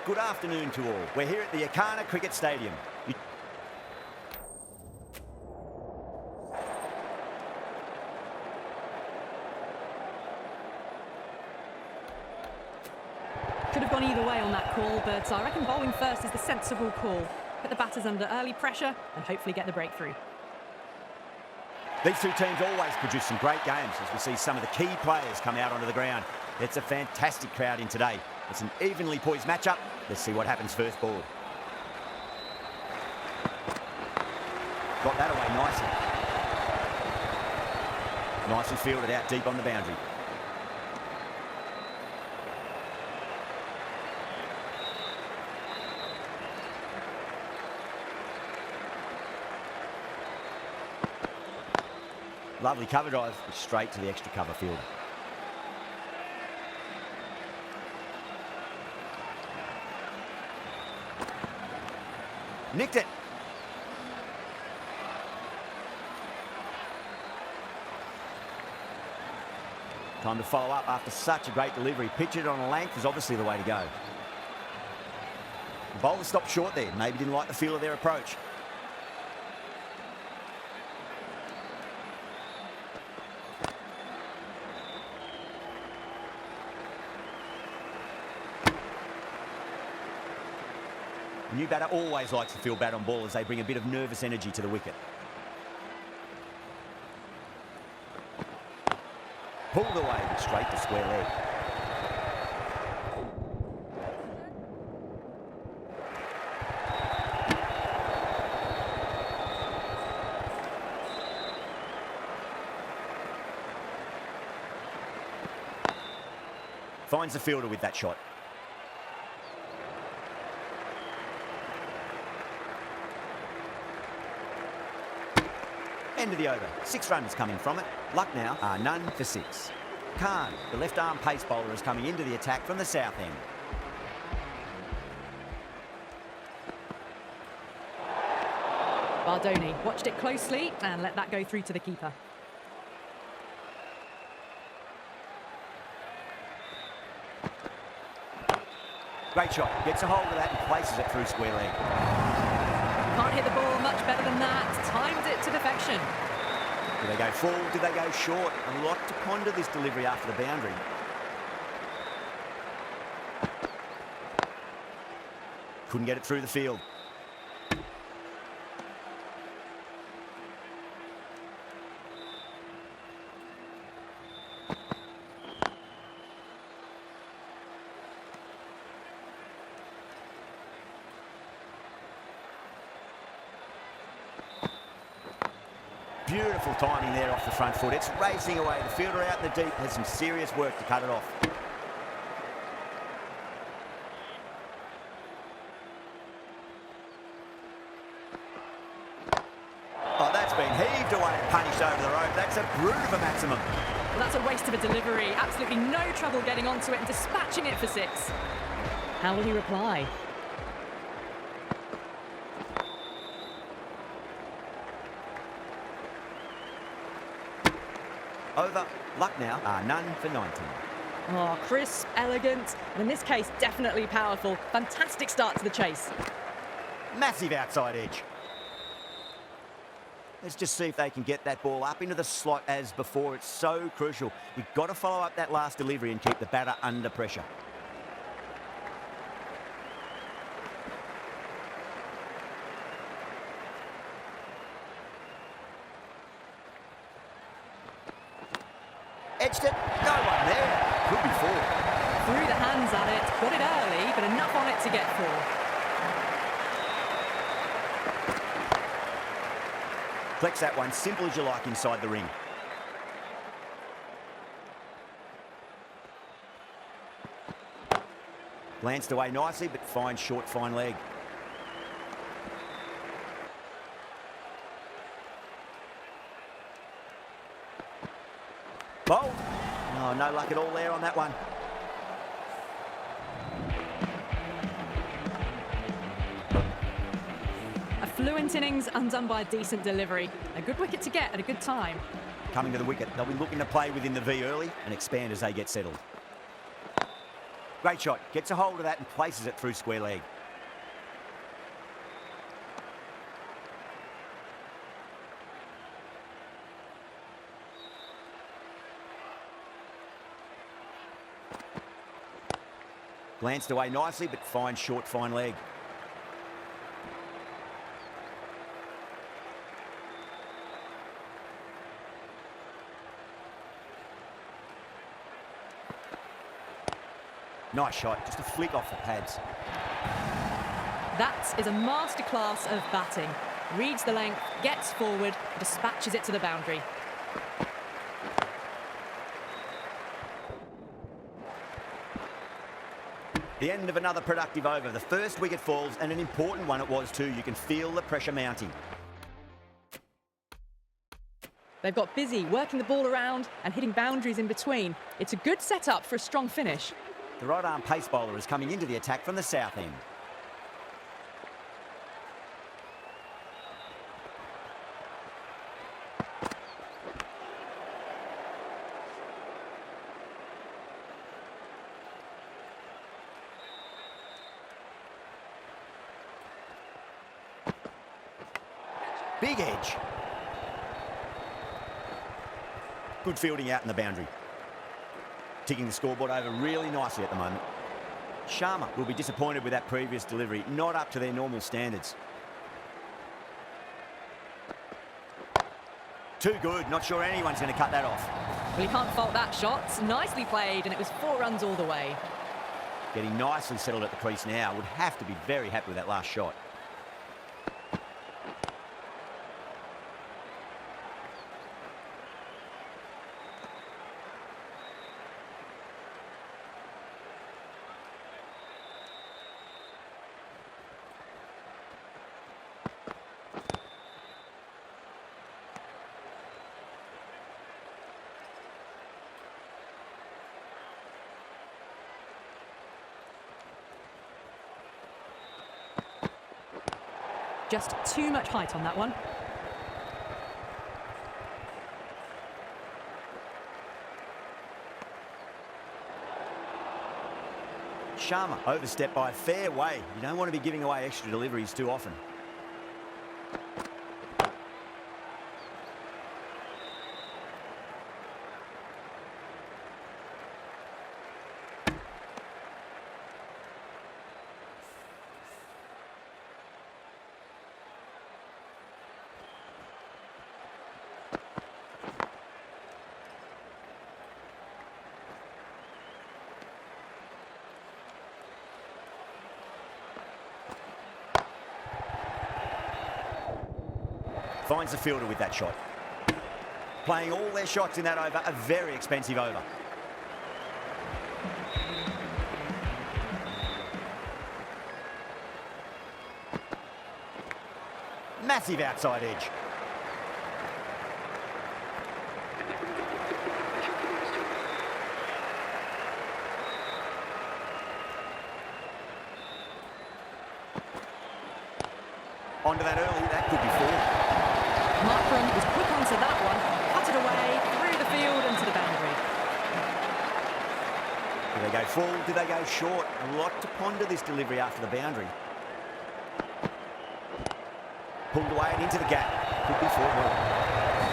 good afternoon to all. We're here at the TATA Cricket Stadium. Could have gone either way on that call, but I reckon bowling first is the sensible call. Put the batters under early pressure and hopefully get the breakthrough. These two teams always produce some great games as we see some of the key players come out onto the ground. It's a fantastic crowd in today. It's an evenly poised matchup. Let's see what happens first ball. Got that away nicely. Nicely fielded out deep on the boundary. Lovely cover drive, straight to the extra cover fielder. Nicked it. Time to follow up after such a great delivery. Pitch it on a length is obviously the way to go. The bowler stopped short there. Maybe didn't like the feel of their approach. The new batter always likes to field bat on ball as they bring a bit of nervous energy to the wicket. Pulled away but straight to square leg. Finds the fielder with that shot. End of the over. 6 runs coming from it. Lucknow are none for 6. Khan, the left-arm pace bowler, is coming into the attack from the south end. Bardoni watched it closely and let that go through to the keeper. Great shot. Gets a hold of that and places it through square leg. Can't hit the ball much better than that. Timed it to perfection. Did they go full? Did they go short? A lot to ponder this delivery after the boundary. Couldn't get it through the field. Beautiful timing there off the front foot. It's racing away. The fielder out in the deep has some serious work to cut it off. Oh, that's been heaved away and punished over the rope. That's a brute of a maximum. Well, that's a waste of a delivery. Absolutely no trouble getting onto it and dispatching it for 6. How will he reply? Over. Lucknow are none for 19. Oh, crisp, elegant, and in this case, definitely powerful. Fantastic start to the chase. Massive outside edge. Let's just see if they can get that ball up into the slot as before. It's so crucial. You've got to follow up that last delivery and keep the batter under pressure. Edged it. No one there. Could be 4. Threw the hands at it, got it early, but enough on it to get 4. Flex that one, simple as you like inside the ring. Glanced away nicely, but fine short, fine leg. Bowled. Oh, no luck at all there on that one. A fluent innings undone by a decent delivery. A good wicket to get at a good time. Coming to the wicket, they'll be looking to play within the V early and expand as they get settled. Great shot. Gets a hold of that and places it through square leg. Glanced away nicely, but fine short, fine leg. Nice shot, just a flick off the pads. That is a masterclass of batting. Reads the length, gets forward, dispatches it to the boundary. The end of another productive over. The first wicket falls, and an important one it was too. You can feel the pressure mounting. They've got busy working the ball around and hitting boundaries in between. It's a good setup for a strong finish. The right-arm pace bowler is coming into the attack from the south end. Big edge. Good fielding out in the boundary. Ticking the scoreboard over really nicely at the moment. Sharma will be disappointed with that previous delivery, not up to their normal standards. Too good, not sure anyone's going to cut that off. Well, you can't fault that shot. Nicely played, and it was 4 runs all the way. Getting nicely settled at the crease now. Would have to be very happy with that last shot. Just too much height on that one. Sharma overstepped by a fair way. You don't want to be giving away extra deliveries too often. Finds the fielder with that shot. Playing all their shots in that over, a very expensive over. Massive outside edge. Onto that early, that could be 4. Markram was quick onto that one, cut it away, through the field and to the boundary. Do they go full? Do they go short? A lot to ponder this delivery after the boundary. Pulled away and into the gap. Could be 4 more.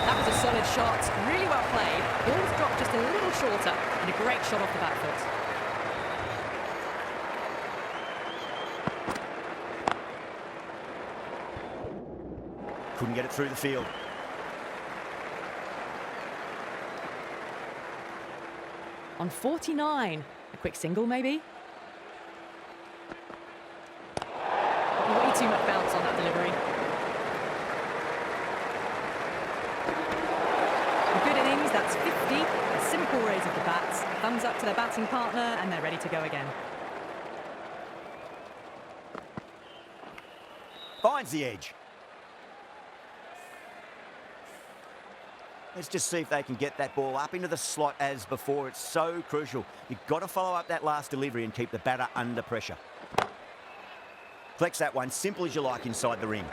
That was a solid shot, really well played. Ball's dropped just a little shorter and a great shot off the back foot. Couldn't get it through the field. On 49. A quick single, maybe? Way too much bounce on that delivery. A good innings, that's 50. A simple raise of the bats. Thumbs up to their batting partner, and they're ready to go again. Finds the edge. Let's just see if they can get that ball up into the slot as before. It's so crucial. You've got to follow up that last delivery and keep the batter under pressure. Collects that one, simple as you like, inside the ring.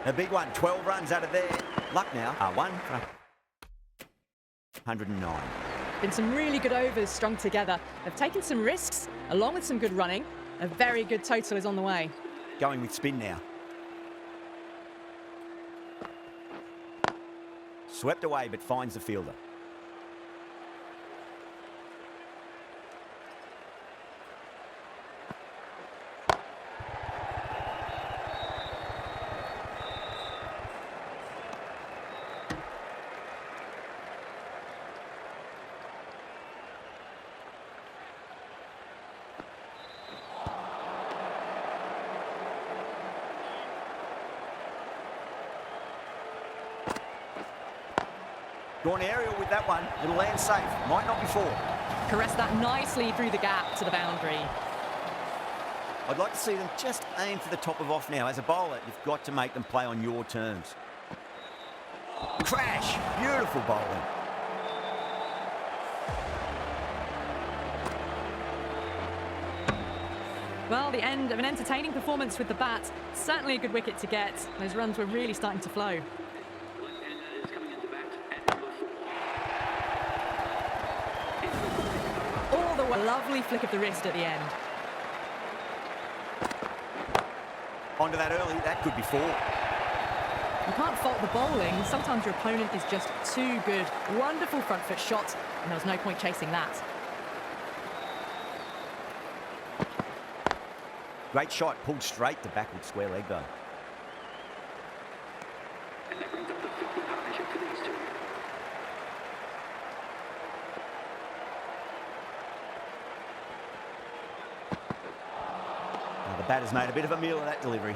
A big one, 12 runs out of there. Lucknow are 1 for 109. Been some really good overs strung together. They've taken some risks, along with some good running. A very good total is on the way. Going with spin now. Swept away, but finds the fielder. Gone aerial with that one. It'll land safe. Might not be four. Caressed that nicely through the gap to the boundary. I'd like to see them just aim for the top of off now. As a bowler, you've got to make them play on your terms. Crash! Beautiful bowling. Well, the end of an entertaining performance with the bat. Certainly a good wicket to get. Those runs were really starting to flow. A lovely flick of the wrist at the end. Onto that early, that could be four. You can't fault the bowling. Sometimes your opponent is just too good. Wonderful front foot shot, and there was no point chasing that. Great shot, pulled straight to backward square leg though. And that brings up the 50 partnership for these two. The batter's made a bit of a meal of that delivery.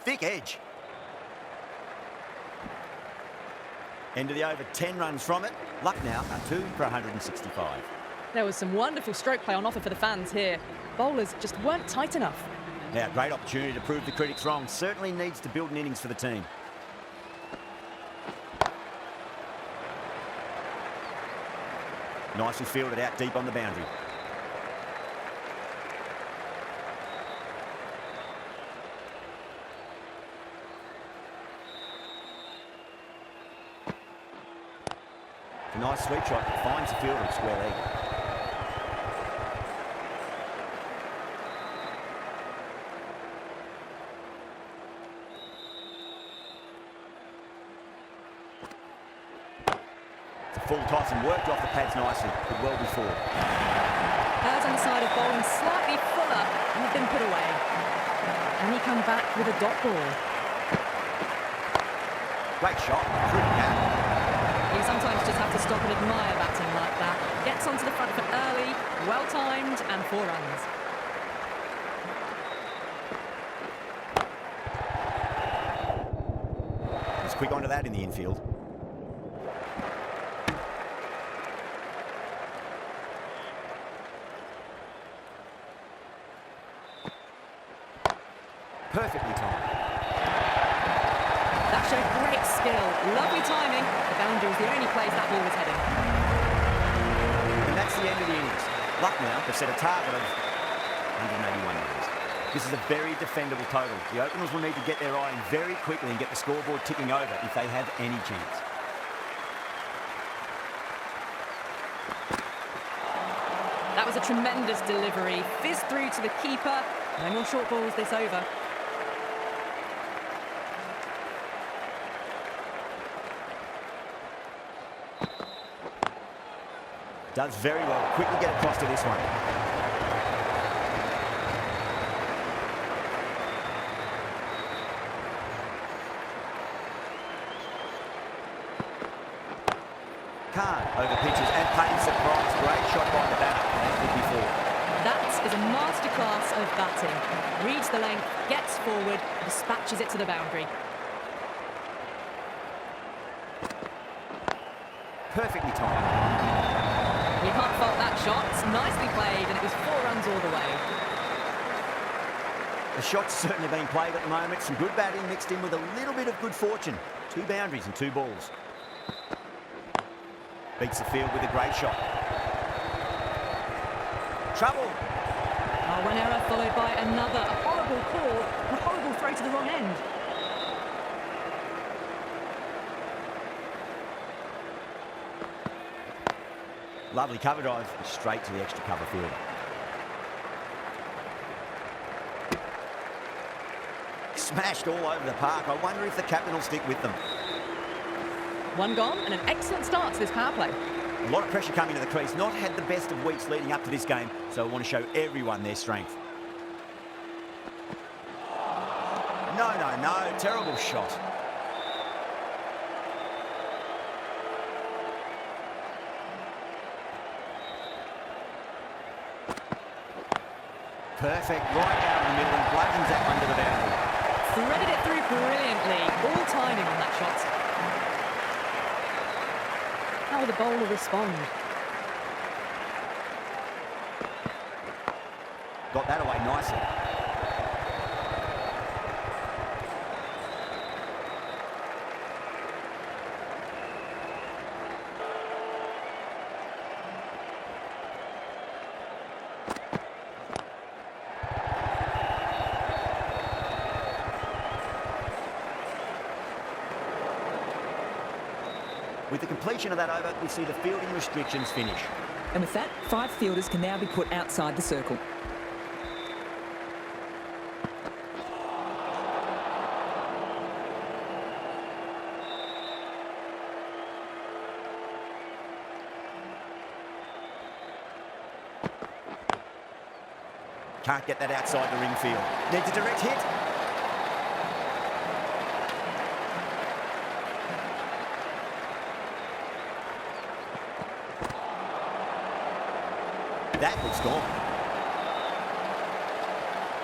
Thick edge. End of the over, 10 runs from it. Lucknow are 2 for 165. There was some wonderful stroke play on offer for the fans here. Bowlers just weren't tight enough. Now, great opportunity to prove the critics wrong. Certainly needs to build an innings for the team. Nicely fielded out deep on the boundary. A nice sweep shot, finds the fielder at square leg. Full toss and worked off the pads nicely, but well before. Birds on the side of bowling slightly fuller and have been put away. And he come back with a dot ball. Great shot, through the gap. You sometimes just have to stop and admire batting like that. Gets onto the front foot early, well timed, and 4 runs. He's quick onto that in the infield. Perfectly timed. That showed great skill. Lovely timing. The boundary was the only place that ball was heading. And that's the end of the innings. Lucknow have set a target of 181 runs. This is a very defendable total. The openers will need to get their eye in very quickly and get the scoreboard ticking over if they have any chance. That was a tremendous delivery. Fizzed through to the keeper. No more short balls this over. Does very well. Quickly get across to this one. Khan over pitches and pays surprise. Great shot by the batter. That could be four. That is a masterclass of batting. Reads the length, gets forward, dispatches it to the boundary. Perfectly timed. You can't fault that shot. It's nicely played, and it was 4 runs all the way. The shot's certainly being played at the moment. Some good batting mixed in with a little bit of good fortune. 2 boundaries and 2 balls. Beats the field with a great shot. Trouble. Oh, one error followed by another. A horrible call, and a horrible throw to the wrong end. Lovely cover drive, straight to the extra cover fielder. Smashed all over the park. I wonder if the captain will stick with them. One gone and an excellent start to this power play. A lot of pressure coming to the crease. Not had the best of weeks leading up to this game, so I want to show everyone their strength. No, no, no. Terrible shot. Perfect. Right down the middle and bludgeons that one to the boundary. Threaded it through brilliantly. All timing on that shot. How will the bowler respond? Got that away nicely. With the completion of that over, we see the fielding restrictions finish. And with that, 5 fielders can now be put outside the circle. Can't get that outside the ring field. Needs a direct hit. That looks gone.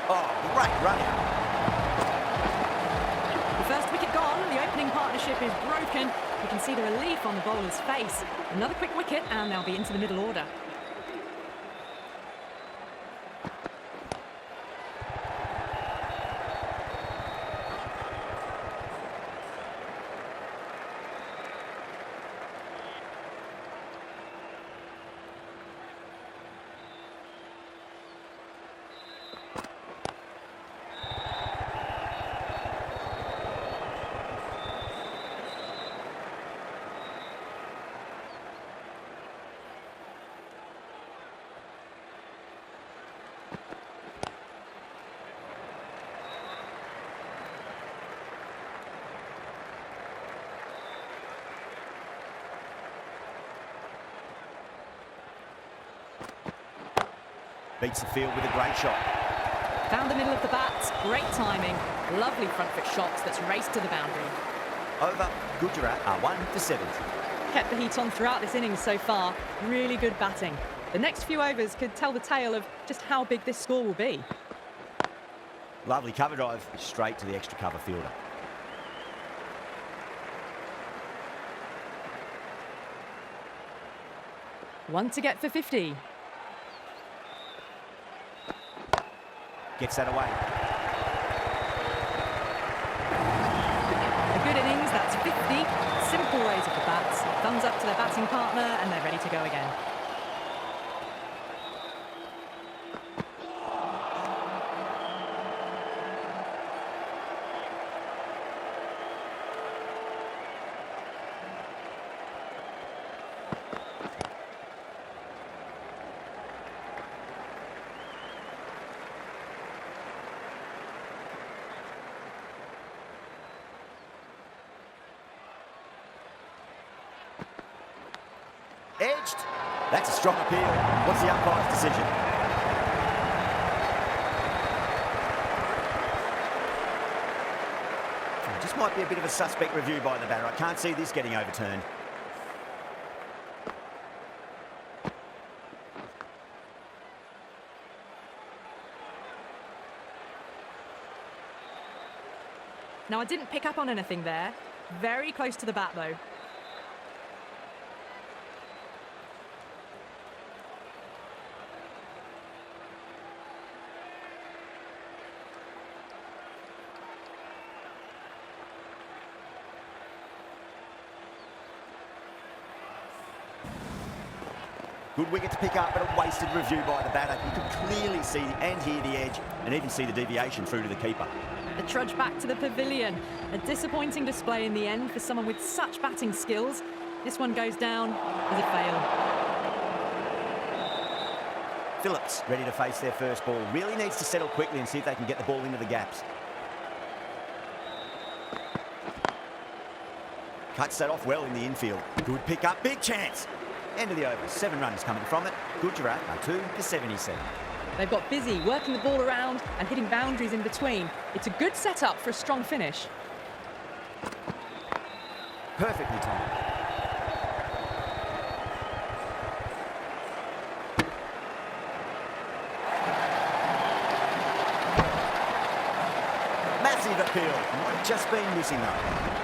Oh, great run out. The first wicket gone, the opening partnership is broken. You can see the relief on the bowler's face. Another quick wicket and they'll be into the middle order. Beats the field with a great shot. Found the middle of the bat, great timing. Lovely front foot shots that's raced to the boundary. Over, Gujarat are 1 for 70. Kept the heat on throughout this innings so far. Really good batting. The next few overs could tell the tale of just how big this score will be. Lovely cover drive, straight to the extra cover fielder. One to get for 50. Gets that away. A good innings, that's 50. Simple raise of the bats. Thumbs up to their batting partner and they're ready to go again. Edged. That's a strong appeal. What's the umpire's decision? Just might be a bit of a suspect review by the batter. I can't see this getting overturned. Now, I didn't pick up on anything there. Very close to the bat, though. Good wicket to pick up, but a wasted review by the batter. You could clearly see and hear the edge and even see the deviation through to the keeper. The trudge back to the pavilion. A disappointing display in the end for someone with such batting skills. This one goes down as a fail. Phillips ready to face their first ball. Really needs to settle quickly and see if they can get the ball into the gaps. Cuts that off well in the infield. Good pick up, big chance. End of the over, 7 runs coming from it. Gujarat are 2 for 77. They've got busy working the ball around and hitting boundaries in between. It's a good setup for a strong finish. Perfectly timed. Massive appeal. Might have just been missing though.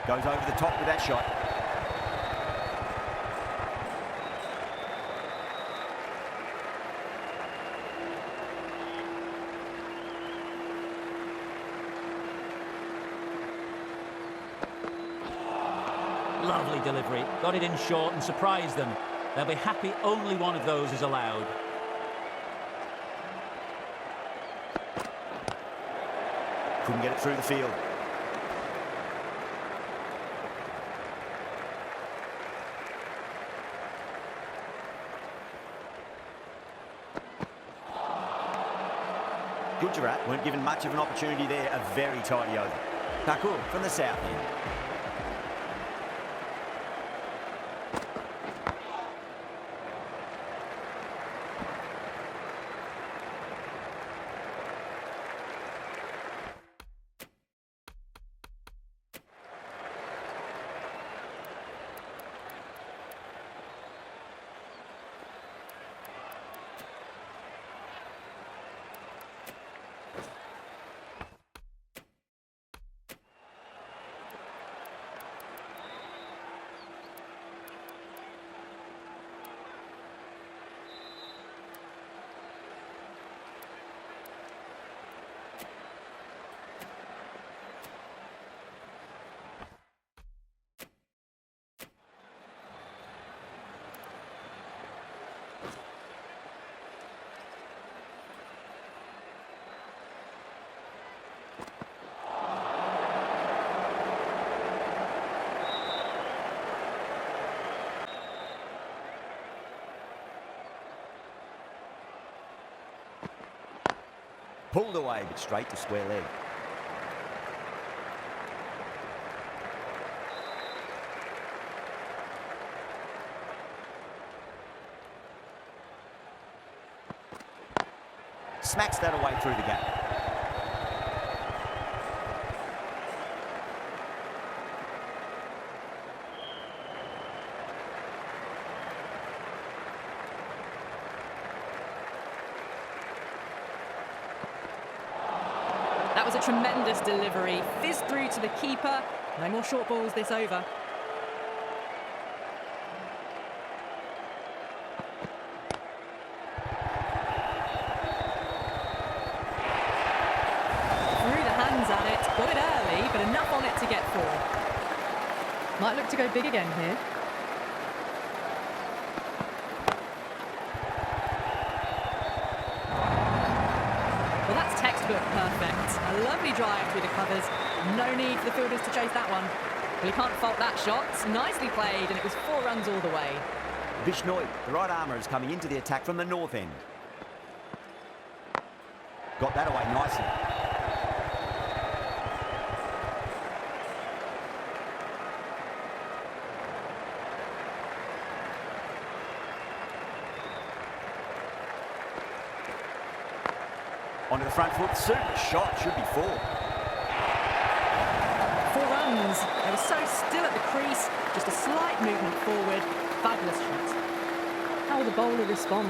Goes over the top with that shot. Lovely delivery. Got it in short and surprised them. They'll be happy only one of those is allowed. Couldn't get it through the field. Gujarat weren't given much of an opportunity there. A very tidy over. Thakur from the south end. Pulled away, but straight to square leg. Smacks that away through the gap. That was a tremendous delivery. Fizzed through to the keeper. No more short balls this over. Threw the hands at it. Got it early, but enough on it to get 4. Might look to go big again here. Well, that's textbook perfect. A lovely drive through the covers. No need for the fielders to chase that one. Well, you can't fault that shot. Nicely played, and it was 4 runs all the way. Bishnoi, the right armour, is coming into the attack from the north end. Got that away nicely. Onto the front foot, super shot, should be 4. 4 runs. They were so still at the crease, just a slight movement forward. Fabulous shot. How will the bowler respond?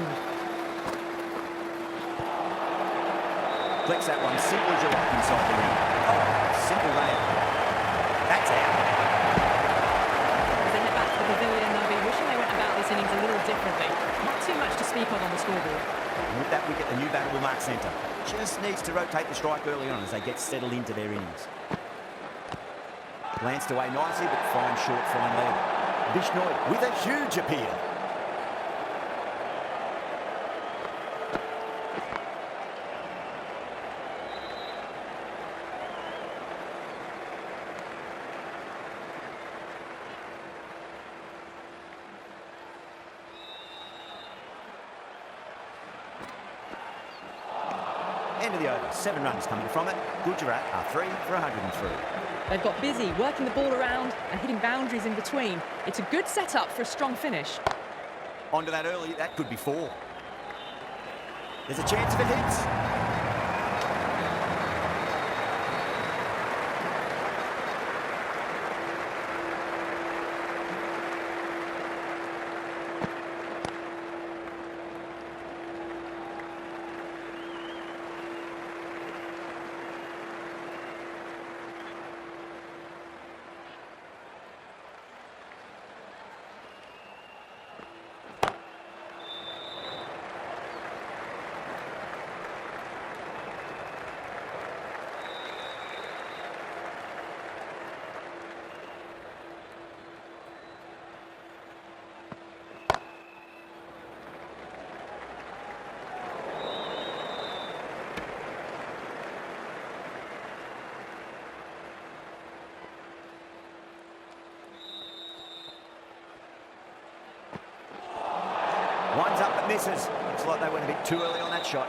Flicks that one, simple as you like inside the ring. Oh, simple there. That's out. As they head back to the pavilion, they'll be wishing they went about this innings a little differently. Not too much to speak of on the scoreboard. And with that wicket, the new batter will mark centre. Just needs to rotate the strike early on as they get settled into their innings. Glanced away nicely, but fine short, fine leg. Bishnoi with a huge appeal. End of the over. 7 runs coming from it. Gujarat are 3 for 103. They've got busy working the ball around and hitting boundaries in between. It's a good setup for a strong finish. Onto that early, that could be 4. There's a chance if it hits. One's up but misses. Looks like they went a bit too early on that shot.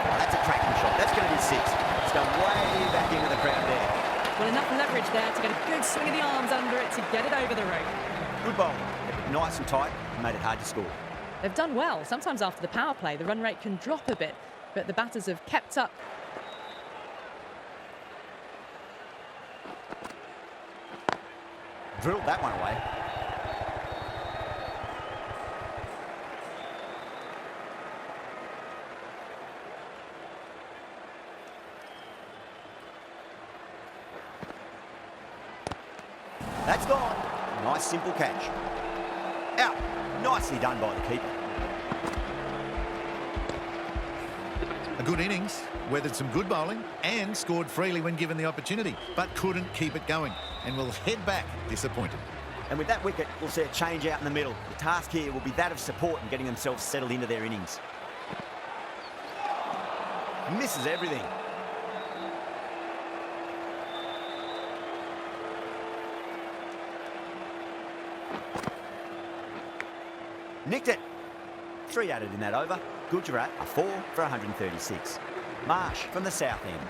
That's a cracking shot. That's going to be 6. It's gone way back into the crowd there. Well, enough leverage there to get a good swing of the arms under it to get it over the rope. Good ball. Nice and tight. Made it hard to score. They've done well. Sometimes after the power play, the run rate can drop a bit, but the batters have kept up. Drilled that one away. That's gone. Nice simple catch. Out. Nicely done by the keeper. A good innings, weathered some good bowling and scored freely when given the opportunity, but couldn't keep it going and will head back disappointed. And with that wicket, we'll see a change out in the middle. The task here will be that of support and getting themselves settled into their innings. Misses everything. Nicked it. 3 added in that over. Gujarat are 4 for 136. Marsh from the south end.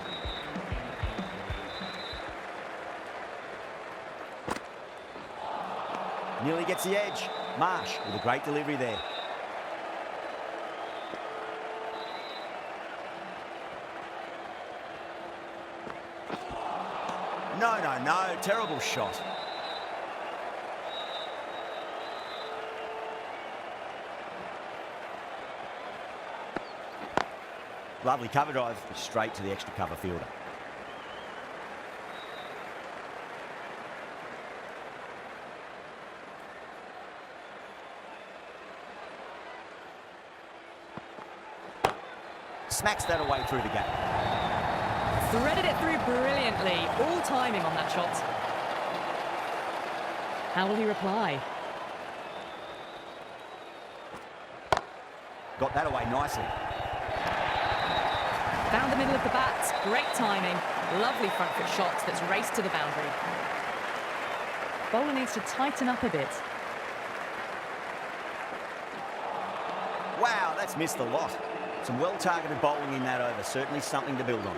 Nearly gets the edge. Marsh with a great delivery there. No. Terrible shot. Lovely cover drive, straight to the extra cover fielder. Smacks that away through the gap. Threaded it through brilliantly. All timing on that shot. How will he reply? Got that away nicely. Found the middle of the bat. Great timing. Lovely front foot shot that's raced to the boundary. Bowler needs to tighten up a bit. Wow, that's missed a lot. Some well-targeted bowling in that over. Certainly something to build on.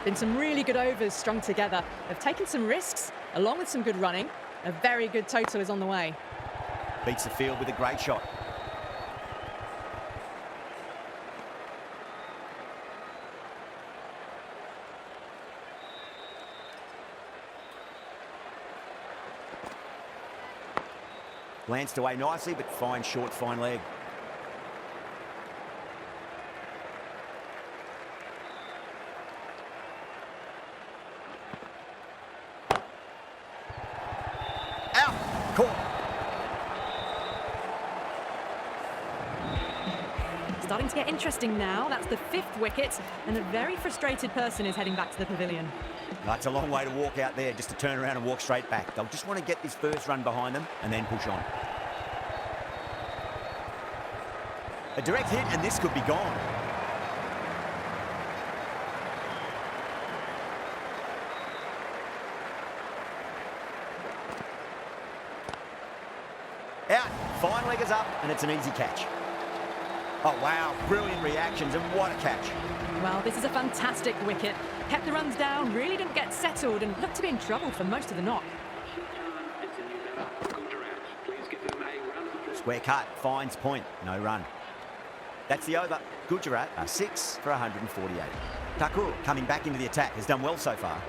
Been some really good overs strung together. They've taken some risks, along with some good running. A very good total is on the way. Beats the field with a great shot. Glanced away nicely, but fine short, fine leg. Caught. Starting to get interesting now. That's the 5th wicket, and a very frustrated person is heading back to the pavilion. That's a long way to walk out there just to turn around and walk straight back. They'll just want to get this first run behind them and then push on. A direct hit, and this could be gone. Out. Fine leggers up, and it's an easy catch. Oh, wow. Brilliant reactions, and what a catch. Well, this is a fantastic wicket. Kept the runs down, really didn't get settled, and looked to be in trouble for most of the knock. It's a new batter, Gujarat. Please give them a round of applause. Square cut, finds point, no run. That's the over. Gujarat are 6 for 148. Thakur, coming back into the attack, has done well so far.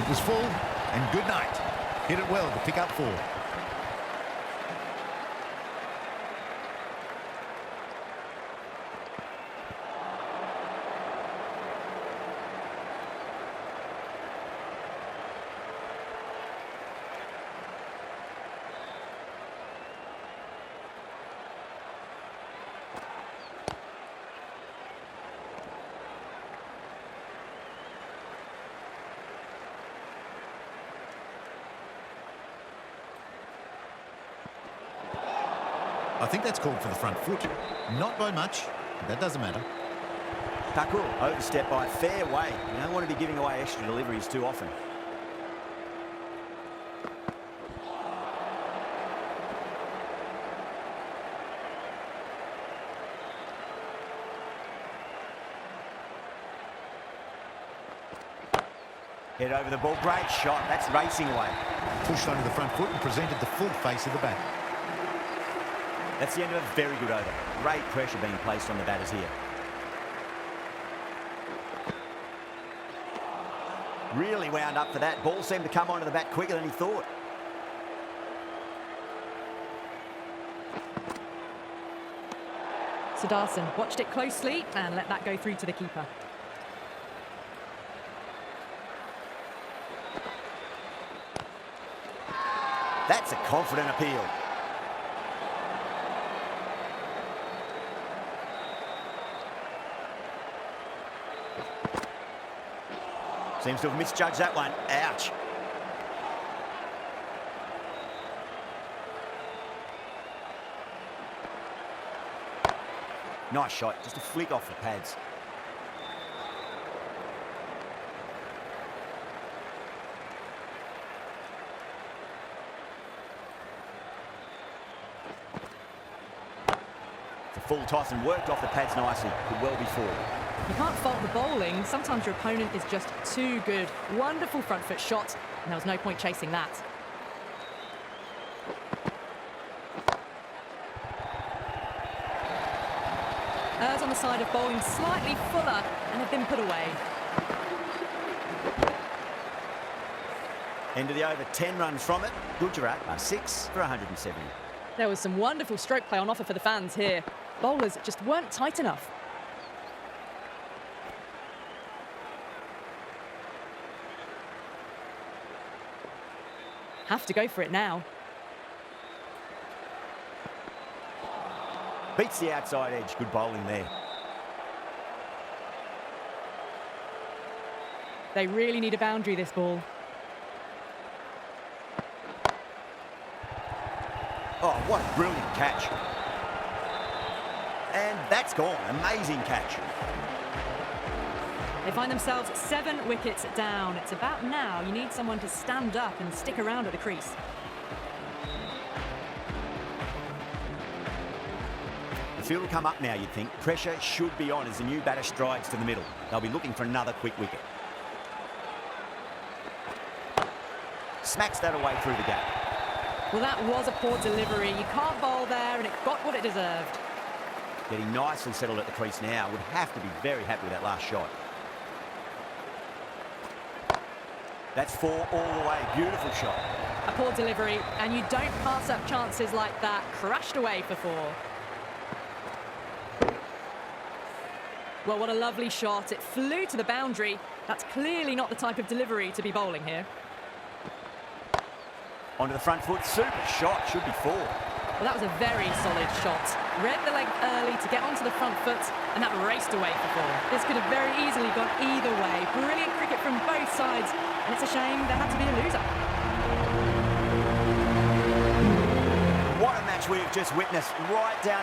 It was full, and good night. Hit it well to pick up 4. I think that's called for the front foot. Not by much, but that doesn't matter. Thakur overstepped by a fair way. You don't want to be giving away extra deliveries too often. Head over the ball, great shot. That's racing away. Pushed onto the front foot and presented the full face of the bat. That's the end of a very good over. Great pressure being placed on the batters here. Really wound up for that. Ball seemed to come onto the bat quicker than he thought. Sudarshan watched it closely and let that go through to the keeper. That's a confident appeal. Seems to have misjudged that one. Ouch. Nice shot. Just a flick off the pads. It's a full toss and worked off the pads nicely. Could well be 4. You can't fault the bowling. Sometimes your opponent is just too good. Wonderful front foot shot, and there was no point chasing that. Errs on the side of bowling slightly fuller and have been put away. End of the over, 10 runs from it. Gujarat are 6 for 170. There was some wonderful stroke play on offer for the fans here. Bowlers just weren't tight enough. Have to go for it now. Beats the outside edge. Good bowling there. They really need a boundary, this ball. Oh, what a brilliant catch. And that's gone. Amazing catch. They find themselves 7 wickets down. It's about now you need someone to stand up and stick around at the crease. The field will come up now, you'd think. Pressure should be on as the new batter strides to the middle. They'll be looking for another quick wicket. Smacks that away through the gap. Well, that was a poor delivery. You can't bowl there, and it got what it deserved. Getting nicely settled at the crease now. Would have to be very happy with that last shot. That's 4 all the way. Beautiful shot. A poor delivery, and you don't pass up chances like that. Crashed away for 4. Well, what a lovely shot. It flew to the boundary. That's clearly not the type of delivery to be bowling here. Onto the front foot. Super shot. Should be 4. Well, that was a very solid shot. Read the leg early to get onto the front foot, and that raced away for 4. This could have very easily gone either way. Brilliant cricket from both sides, and it's a shame there had to be a loser. What a match we have just witnessed. Right down